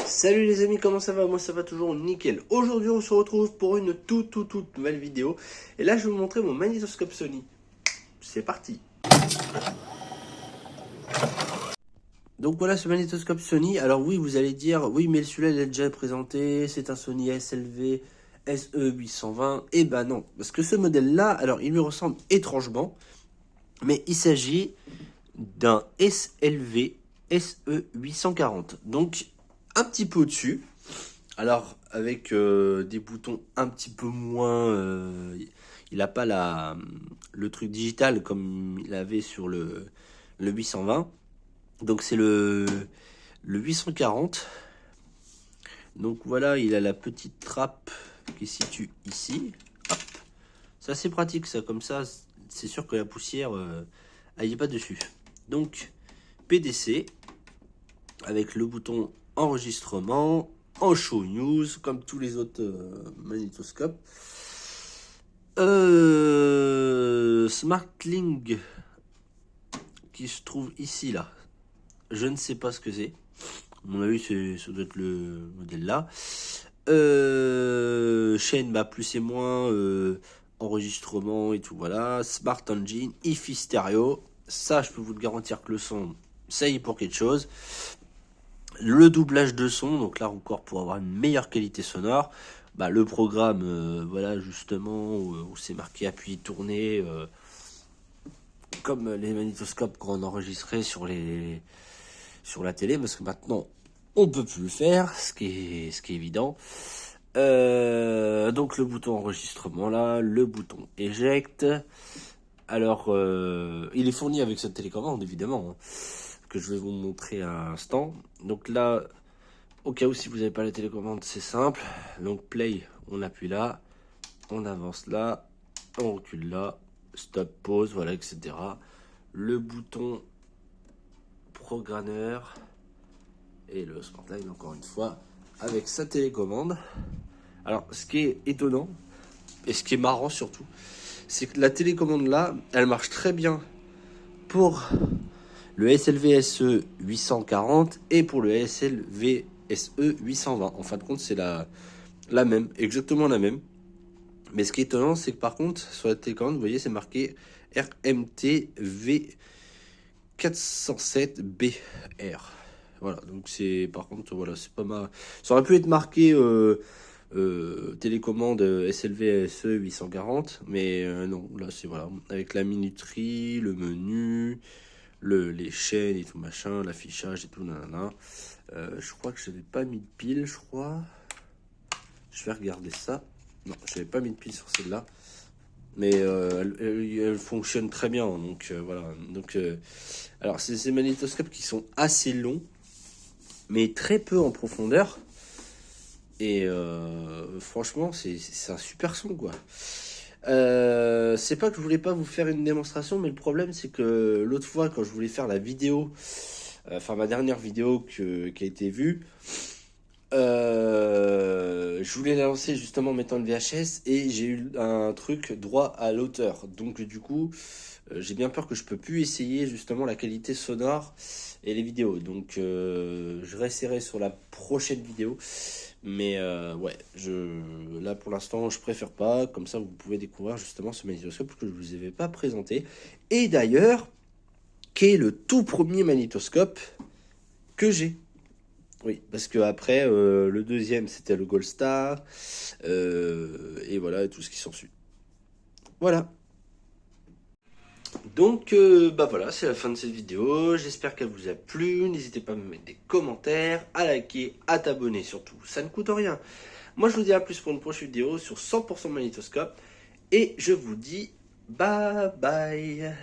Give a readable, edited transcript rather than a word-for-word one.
Salut les amis, comment ça va? Moi ça va toujours nickel. Aujourd'hui on se retrouve pour une toute nouvelle vidéo. Et là je vais vous montrer mon magnétoscope Sony. C'est parti. Donc voilà ce magnétoscope Sony. Alors oui, vous allez dire, oui mais celui-là il est déjà présenté, c'est un Sony SLV SE820. Et ben non, parce que ce modèle là, alors il lui ressemble étrangement, mais il s'agit d'un SLV SE840. Donc un petit peu au-dessus. Alors avec des boutons un petit peu moins... il n'a pas le truc digital comme il avait sur le 820. Donc c'est le 840. Donc voilà, il a la petite trappe qui se situe ici. Hop. C'est assez pratique ça, comme ça c'est sûr que la poussière elle n'y est pas dessus. Donc PDC avec le bouton enregistrement en show news comme tous les autres magnétoscopes. SmartLink qui se trouve ici là. Je ne sais pas ce que c'est. À mon avis, ça doit être le modèle là. Chaîne plus et moins, enregistrement et tout. Voilà. Smart Engine, hi-fi stéréo. Ça, je peux vous le garantir que le son, ça y est pour quelque chose. Le doublage de son, donc là encore pour avoir une meilleure qualité sonore. Le programme, voilà justement, où c'est marqué appuyer, tourner, comme les magnétoscopes qu'on enregistrait sur la télé, parce que maintenant on peut plus le faire, ce qui est évident. Donc le bouton enregistrement là, le bouton eject. Alors il est fourni avec cette télécommande évidemment, que je vais vous montrer à l'instant. Donc là, au cas où si vous n'avez pas la télécommande, c'est simple. Donc play, on appuie là, on avance là, on recule là, stop, pause, voilà, etc. Le bouton programmeur et le SmartLink encore une fois avec sa télécommande. Alors ce qui est étonnant et ce qui est marrant surtout, c'est que la télécommande là, elle marche très bien pour le SLV SE 840 et pour le SLV SE 820. En fin de compte, c'est la même, exactement la même. Mais ce qui est étonnant, c'est que par contre, sur la télécommande, vous voyez, c'est marqué RMT V407BR. Voilà, donc c'est, par contre, voilà, c'est pas mal. Ça aurait pu être marqué télécommande SLV SE 840, mais non, là c'est voilà, avec la minuterie, le menu, les chaînes et tout machin, l'affichage et tout, nanana. Je crois que j'avais pas mis de pile, je crois. Je vais regarder ça. Non, j'avais pas mis de pile sur celle-là. Mais elle fonctionne très bien. Donc voilà. Donc, alors, c'est ces magnétoscopes qui sont assez longs, mais très peu en profondeur. Et franchement, c'est un super son, quoi. C'est pas que je voulais pas vous faire une démonstration, mais le problème c'est que l'autre fois quand je voulais faire la vidéo, enfin ma dernière vidéo qui a été vue, je voulais la lancer justement en mettant le VHS et j'ai eu un truc droit à l'auteur, donc du coup j'ai bien peur que je peux plus essayer justement la qualité sonore et les vidéos, donc je réessayerai sur la prochaine vidéo. Mais ouais, là pour l'instant je préfère pas, comme ça vous pouvez découvrir justement ce magnétoscope que je vous avais pas présenté. Et d'ailleurs, qui est le tout premier magnétoscope que j'ai. Oui, parce que après le deuxième c'était le Gold Star, et voilà tout ce qui s'ensuit. Voilà. Donc voilà, c'est la fin de cette vidéo, j'espère qu'elle vous a plu, n'hésitez pas à me mettre des commentaires, à liker, à t'abonner surtout, ça ne coûte rien. Moi je vous dis à plus pour une prochaine vidéo sur 100% magnétoscope, et je vous dis bye bye.